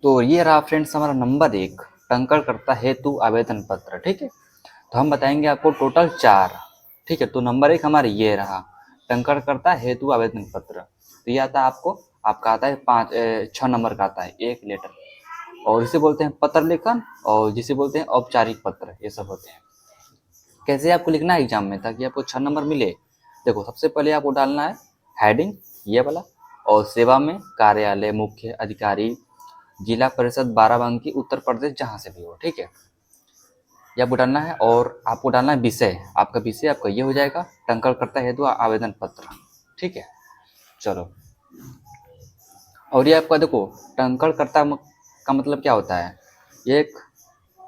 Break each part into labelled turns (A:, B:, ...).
A: तो ये रहा फ्रेंड्स हमारा नंबर 1 टंकणकर्ता हेतु आवेदन पत्र। ठीक है, तो हम बताएंगे आपको टोटल 4। ठीक है, तो नंबर 1 हमारा ये रहा टंकणकर्ता हेतु आवेदन पत्र। तो ये आता है आपका आता है 6 नंबर का आता है एक लेटर, और इसे बोलते हैं पत्र लेखन, और जिसे बोलते हैं औपचारिक पत्र। ये सब होते हैं। कैसे आपको लिखना है एग्जाम में ताकि आपको 6 नंबर मिले। देखो, सबसे पहले आपको डालना है हेडिंग ये वाला, और सेवा में कार्यालय मुख्य अधिकारी जिला परिषद बाराबंकी उत्तर प्रदेश जहाँ से भी हो। ठीक है, ये आपको डालना है, और आपको डालना है विषय। आपका विषय आपका ये हो जाएगा टंकणकर्ता हेतु आवेदन पत्र। ठीक है, चलो। और ये आपका देखो टंकणकर्ता का मतलब क्या होता है, ये एक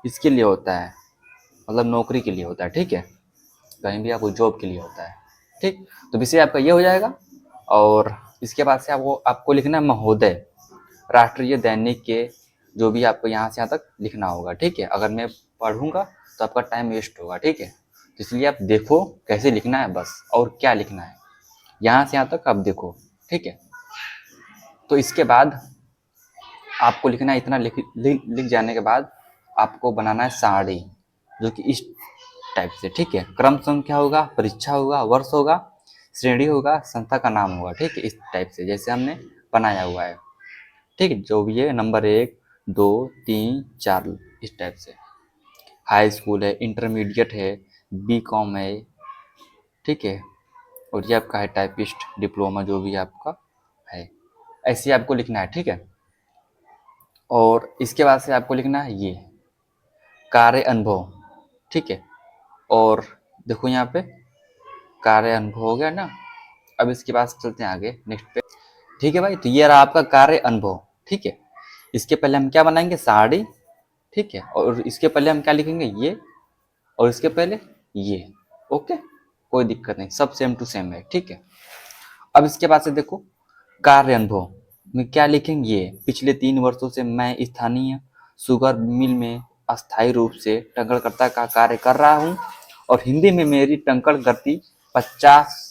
A: इसके लिए होता है, मतलब नौकरी के लिए होता है। ठीक है, कहीं भी आपको जॉब के लिए होता है। ठीक, तो विषय आपका ये हो जाएगा, और इसके बाद से आपको लिखना है महोदय राष्ट्रीय दैनिक के, जो भी आपको यहाँ से यहाँ तक लिखना होगा। ठीक है, अगर मैं पढ़ूंगा तो आपका टाइम वेस्ट होगा। ठीक है, तो इसलिए आप देखो कैसे लिखना है बस, और क्या लिखना है यहाँ से यहाँ तक आप देखो। ठीक है, तो इसके बाद आपको लिखना है इतना। लिख जाने के बाद आपको बनाना है सारणी, जो कि इस टाइप से। ठीक है, क्रम संख्या होगा, परीक्षा होगा, वर्ष होगा, श्रेणी होगा, संस्था का नाम होगा। ठीक है, इस टाइप से जैसे हमने बनाया हुआ है। ठीक है, जो भी है नंबर 1 2 3 4 इस टाइप से। हाई स्कूल है, इंटरमीडिएट है, B.Com है। ठीक है, और ये आपका है टाइपिस्ट डिप्लोमा, जो भी आपका है, ऐसे आपको लिखना है। ठीक है, और इसके बाद से आपको लिखना है ये कार्य अनुभव। ठीक है, और देखो यहाँ पे कार्य अनुभव हो गया ना। अब इसके बाद चलते हैं आगे नेक्स्ट पे। ठीक है भाई, तो ये रहा आपका कार्य अनुभव। ठीक है, इसके पहले हम क्या बनाएंगे सारणी। ठीक है, और इसके पहले हम क्या लिखेंगे ये, और इसके पहले ये। ओके, कोई दिक्कत नहीं, सब सेम टू सेम है। ठीक है, अब इसके बाद से देखो कार्य अनुभव में क्या लिखेंगे ये, पिछले 3 वर्षों से मैं स्थानीय शुगर मिल में अस्थायी रूप से टंकणकर्ता का कार्य कर रहा हूँ, और हिंदी में मेरी टंकण गति 50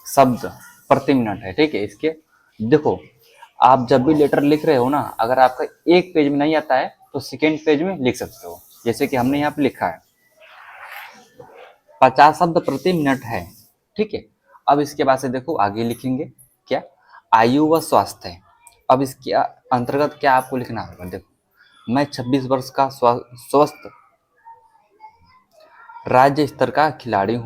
A: शब्द प्रति मिनट है। ठीक है, इसके देखो आप जब भी लेटर लिख रहे हो ना, अगर आपका एक पेज में नहीं आता है तो सेकेंड पेज में लिख सकते हो, जैसे कि हमने यहाँ पे लिखा है 50 शब्द प्रति मिनट है। ठीक है, अब इसके बाद से देखो आगे लिखेंगे क्या, आयु व स्वास्थ्य। अब इसके अंतर्गत क्या आपको लिखना होगा, देखो मैं 26 वर्ष का स्वस्थ राज्य स्तर का खिलाड़ी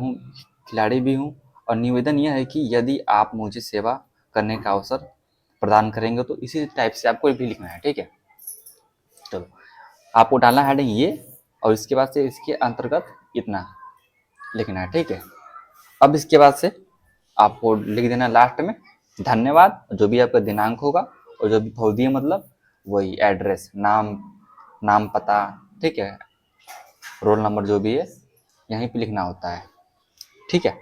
A: भी हूँ, और निवेदन यह है कि यदि आप मुझे सेवा करने का अवसर प्रदान करेंगे तो इसी टाइप से आपको भी लिखना है। ठीक है, चलो आपको डालना है हेडिंग ये, और इसके बाद से इसके अंतर्गत इतना लिखना है। ठीक है, अब इसके बाद से आपको लिख देना लास्ट में धन्यवाद, जो भी आपका दिनांक होगा, और जो भी भौतिक मतलब वही एड्रेस, नाम पता। ठीक है, रोल नंबर जो भी है यहीं पे लिखना होता है। ठीक है,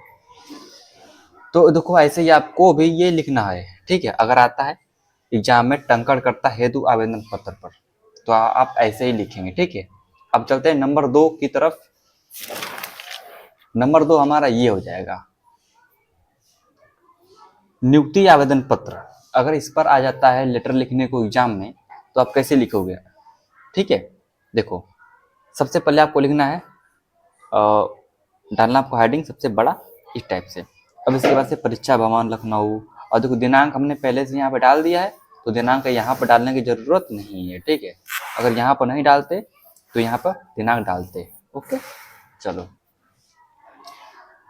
A: तो देखो ऐसे ही आपको भी ये लिखना है। ठीक है, अगर आता है एग्जाम में टंकणकर्ता हेतु आवेदन पत्र पर, तो आप ऐसे ही लिखेंगे। ठीक है, अब चलते हैं नंबर 2 की तरफ। नंबर 2 हमारा ये हो जाएगा नियुक्ति आवेदन पत्र। अगर इस पर आ जाता है लेटर लिखने को एग्जाम में, तो आप कैसे लिखोगे। ठीक है, देखो सबसे पहले आपको लिखना है, डालना आपको हेडिंग सबसे बड़ा इस टाइप से। अब इसके बाद से परीक्षा भवन लखनऊ, और देखो दिनांक हमने पहले से यहाँ पे डाल दिया है, तो दिनांक यहाँ पर डालने की जरूरत नहीं है। ठीक है, अगर यहाँ पर नहीं डालते तो यहाँ पर दिनांक डालते। ओके, चलो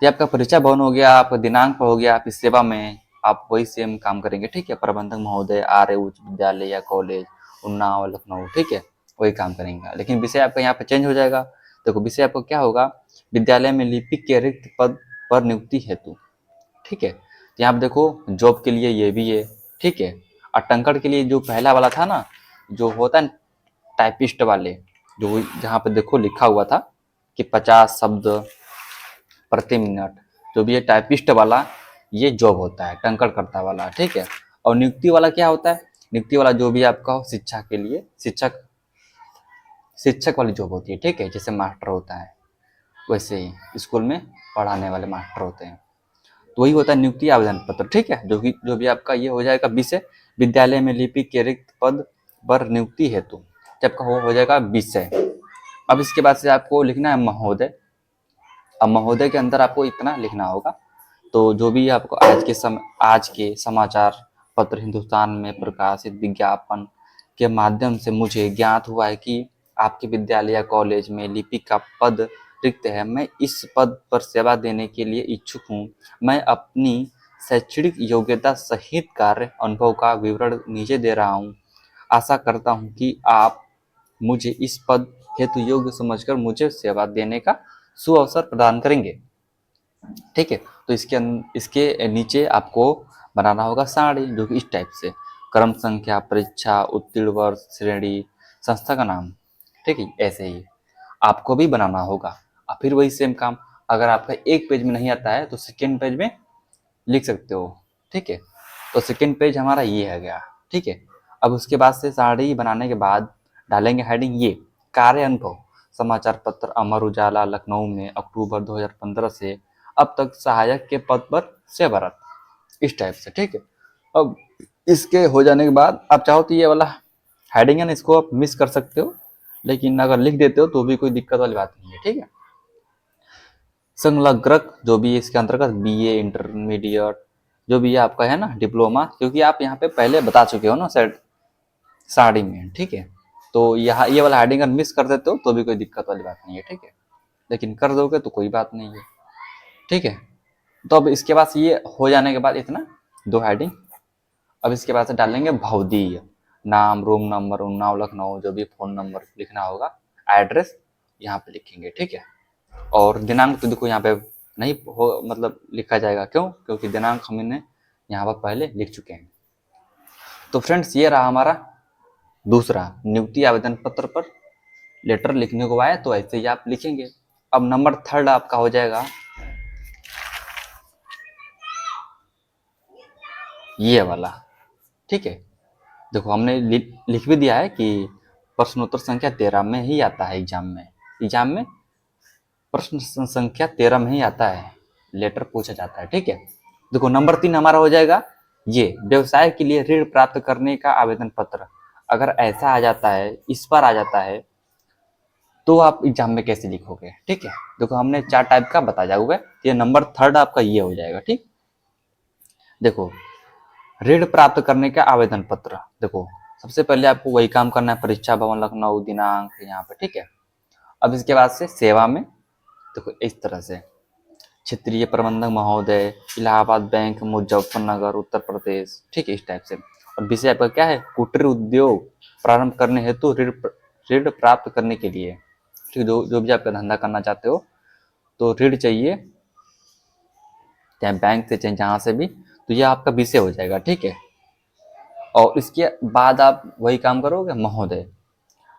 A: ये आपका परीक्षा भवन हो गया, आपका दिनांक पर हो गया, आपकी सेवा में आप वही सेम काम करेंगे। ठीक है, प्रबंधक महोदय आर्य उच्च विद्यालय या कॉलेज उन्नाव लखनऊ। ठीक है, वही काम करेंगे, लेकिन विषय आपका यहाँ पे चेंज हो जाएगा। देखो विषय आपको क्या होगा, विद्यालय में लिपिक के रिक्त पद पर नियुक्ति हेतु। ठीक है, तो यहाँ पे देखो जॉब के लिए ये भी है। ठीक है, और टंकण के लिए जो पहला वाला था ना, जो होता है टाइपिस्ट वाले, जो जहाँ पे देखो लिखा हुआ था कि 50 शब्द प्रति मिनट, जो भी ये टाइपिस्ट वाला ये जॉब होता है टंकणकर्ता वाला। ठीक है, और नियुक्ति वाला क्या होता है, नियुक्ति वाला जो भी आपका हो शिक्षा के लिए, शिक्षक वाली जॉब होती है। ठीक है, जैसे मास्टर होता है वैसे ही स्कूल में पढ़ाने वाले मास्टर होते हैं, तो वही होता है नियुक्ति आवेदन पत्र। ठीक है, जो भी आपका ये हो जाएगा विषय, विद्यालय में लिपिक के रिक्त पद पर नियुक्ति हेतु, जब का हो जाएगा विषय। अब इसके बाद से आपको लिखना है महोदय। अब महोदय के अंदर आपको इतना लिखना होगा। तो जो भी आपको आज के समाचार पत्र हिंदुस्तान में प्रकाशित विज्ञापन के माध्यम से मुझे ज्ञात हुआ है कि आपके विद्यालय या कॉलेज में लिपिक का पद रिक्त है। मैं इस पद पर सेवा देने के लिए इच्छुक हूँ। मैं अपनी शैक्षणिक योग्यता सहित कार्य अनुभव का विवरण नीचे दे रहा हूँ। आशा करता हूँ कि आप मुझे इस पद हेतु योग्य समझकर मुझे सेवा देने का सुअवसर प्रदान करेंगे। ठीक है, तो इसके नीचे आपको बनाना होगा सारणी, जो कि इस टाइप से क्रम संख्या, परीक्षा, उत्तीर्ण वर्ष, श्रेणी, संस्था का नाम। ठीक है, ऐसे ही आपको भी बनाना होगा। और फिर वही सेम काम, अगर आपका एक पेज में नहीं आता है तो सेकेंड पेज में लिख सकते हो। ठीक है, तो सेकेंड पेज हमारा ये है गया। ठीक है, अब उसके बाद से सारणी बनाने के बाद डालेंगे हेडिंग ये कार्य अनुभव। समाचार पत्र अमर उजाला लखनऊ में अक्टूबर 2015 से अब तक सहायक के पद पर सेवारत, इस टाइप से। ठीक है, अब इसके हो जाने के बाद आप चाहो तो ये वाला हेडिंग है ना, इसको आप मिस कर सकते हो, लेकिन अगर लिख देते हो तो भी कोई दिक्कत वाली बात नहीं है। ठीक है, संलग्नक जो भी इसके अंतर्गत बीए, इंटरमीडिएट, जो भी आपका है ना, डिप्लोमा, क्योंकि आप यहाँ पे पहले बता चुके हो ना सेट साड़ी में। ठीक है, तो यहाँ ये वाला हेडिंग अगर मिस कर देते हो तो भी कोई दिक्कत वाली बात नहीं है। ठीक है, लेकिन कर दोगे तो कोई बात नहीं है। ठीक है, तो अब इसके बाद ये हो जाने के बाद इतना दो हेडिंग, अब इसके बाद से डालेंगे भवदीय, नाम, रूम नंबर, उन्नाव लखनऊ, जो भी फ़ोन नंबर लिखना होगा, एड्रेस यहाँ पे लिखेंगे। ठीक है, और दिनांक तो देखो यहाँ पे नहीं हो, मतलब लिखा जाएगा, क्यों? क्योंकि दिनांक हमने यहाँ पर पहले लिख चुके हैं। तो फ्रेंड्स, ये रहा हमारा दूसरा नियुक्ति आवेदन पत्र पर लेटर लिखने को आया, तो ऐसे ही आप लिखेंगे। अब नंबर थर्ड आपका हो जाएगा ये वाला। ठीक है, देखो हमने लिख भी दिया है कि प्रश्नोत्तर संख्या 13 में ही आता है एग्जाम में प्रश्न संख्या 13 में ही आता है, लेटर पूछा जाता है। ठीक है, देखो नंबर 3 हमारा हो जाएगा ये व्यवसाय के लिए ऋण प्राप्त करने का आवेदन पत्र। अगर ऐसा आ जाता है, इस पर आ जाता है, तो आप एग्जाम में कैसे लिखोगे? ठीक है, देखो हमने 4 टाइप का बताया हुआ है, ये नंबर थर्ड आपका ये हो जाएगा। ठीक, देखो ऋण प्राप्त करने का आवेदन पत्र, देखो सबसे पहले आपको वही काम करना है, परीक्षा भवन लखनऊ, दिनांक यहाँ पे। ठीक है, अब इसके बाद से सेवा में देखो इस तरह से क्षेत्रीय प्रबंधक महोदय, इलाहाबाद बैंक, मुजफ्फरनगर, उत्तर प्रदेश। ठीक है, इस टाइप से। और विषय आपका क्या है? कुटीर उद्योग प्रारंभ करने हेतु ऋण प्राप्त करने के लिए। ठीक, जो भी आपका धंधा करना चाहते हो तो ऋण चाहिए, चाहे बैंक से चाहे जहाँ से भी, तो ये आपका विषय हो जाएगा। ठीक है, और इसके बाद आप वही काम करोगे महोदय।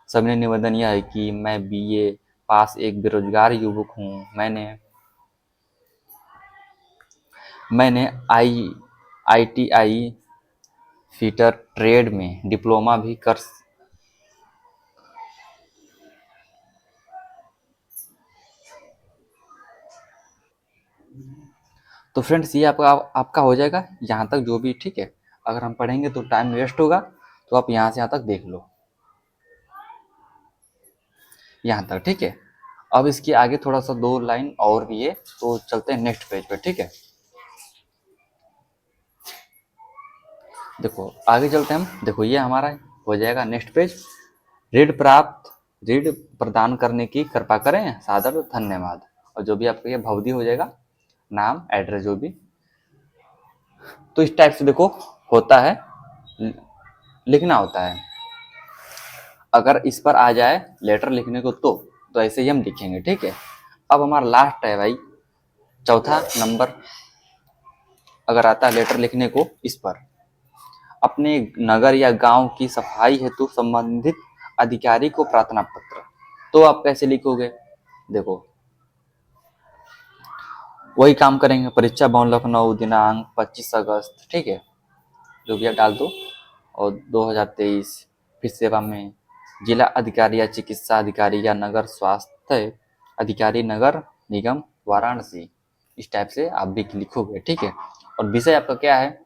A: सबने निवेदन यह है कि मैं बीए पास एक बेरोजगार युवक हूँ। मैंने आईटीआई फिटर ट्रेड में डिप्लोमा भी कर। तो फ्रेंड्स, ये आपका हो जाएगा यहाँ तक जो भी। ठीक है, अगर हम पढ़ेंगे तो टाइम वेस्ट होगा, तो आप यहाँ से यहाँ तक देख लो, यहाँ तक। ठीक है, अब इसके आगे थोड़ा सा 2 लाइन और भी है, तो चलते हैं नेक्स्ट पेज पे। ठीक है, देखो आगे चलते हैं हम। देखो ये हमारा हो जाएगा नेक्स्ट पेज, ऋण प्रदान करने की कृपा करें, सादर धन्यवाद। और जो भी आपका ये भवदी हो जाएगा, नाम, एड्रेस, जो भी। तो इस टाइप से देखो होता है, लिखना होता है। अगर इस पर आ जाए लेटर लिखने को तो ऐसे ही हम लिखेंगे। ठीक है, अब हमारा लास्ट है भाई, चौथा नंबर अगर आता है लेटर लिखने को, इस पर अपने नगर या गांव की सफाई हेतु संबंधित अधिकारी को प्रार्थना पत्र, तो आप कैसे लिखोगे? देखो वही काम करेंगे, परीक्षा भवन लखनऊ, दिनांक 25 अगस्त। ठीक है, जो भी आप डाल दो, और 2023, फिर सेवा में जिला अधिकारी या चिकित्सा अधिकारी या नगर स्वास्थ्य अधिकारी, नगर निगम वाराणसी। इस टाइप से आप भी लिखोगे। ठीक है, और विषय आपका क्या है?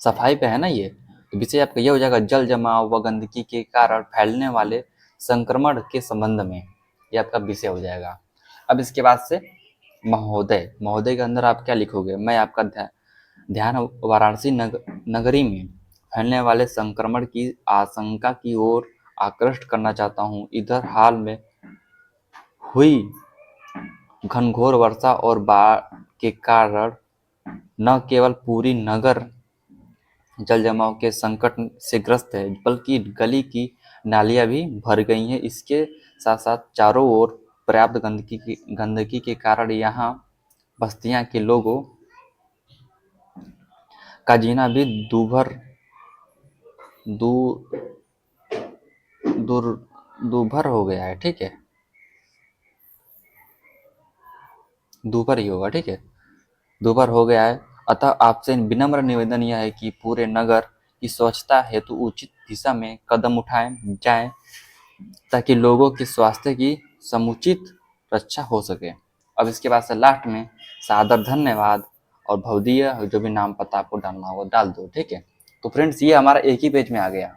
A: सफाई पे है ना ये, तो विषय आपका ये हो जाएगा जल जमाव व गंदगी के कारण फैलने वाले संक्रमण के संबंध में, ये आपका विषय हो जाएगा। अब इसके बाद से महोदय, महोदय के अंदर आप क्या लिखोगे, मैं आपका ध्यान वाराणसी नगरी में फैलने वाले संक्रमण की आशंका की ओर आकृष्ट करना चाहता हूँ। इधर हाल में हुई घनघोर वर्षा और बाढ़ के कारण न केवल पूरी नगर जल जमाव के संकट से ग्रस्त है, बल्कि गली की नालियां भी भर गई हैं। इसके साथ साथ चारों ओर पर्याप्त गंदगी के कारण यहाँ बस्तियां के लोगों का जीना भी दू दूर दूभर हो गया है। ठीक है, दूभर ही होगा। ठीक है, दूभर हो गया है। अतः आपसे विनम्र निवेदन यह है कि पूरे नगर की स्वच्छता हेतु उचित दिशा में कदम उठाए जाएं, ताकि लोगों के स्वास्थ्य की समुचित रक्षा हो सके। अब इसके बाद से लास्ट में सादर धन्यवाद और भवदीय जो भी नाम पता आपको डालना होगा डाल दो। ठीक है, तो फ्रेंड्स ये हमारा एक ही पेज में आ गया।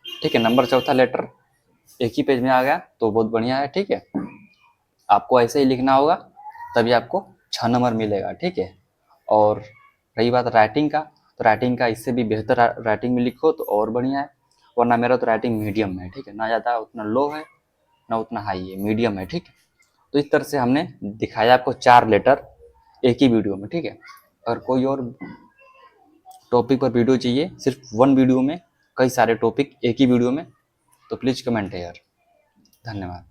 A: ठीक है, नंबर चौथा लेटर एक ही पेज में आ गया, तो बहुत बढ़िया है। ठीक है, आपको ऐसे ही लिखना होगा, तभी आपको 6 नंबर मिलेगा। ठीक है, और रही बात राइटिंग का, तो राइटिंग का इससे भी बेहतर राइटिंग में लिखो तो और बढ़िया है, वरना मेरा तो राइटिंग मीडियम है। ठीक है, ना ज़्यादा उतना लो है ना उतना हाई है, मीडियम है। ठीक है, तो इस तरह से हमने दिखाया आपको 4 लेटर एक ही वीडियो में। ठीक है, अगर कोई और टॉपिक पर वीडियो चाहिए, सिर्फ 1 वीडियो में कई सारे टॉपिक एक ही वीडियो में, तो प्लीज़ कमेंट है यार। धन्यवाद।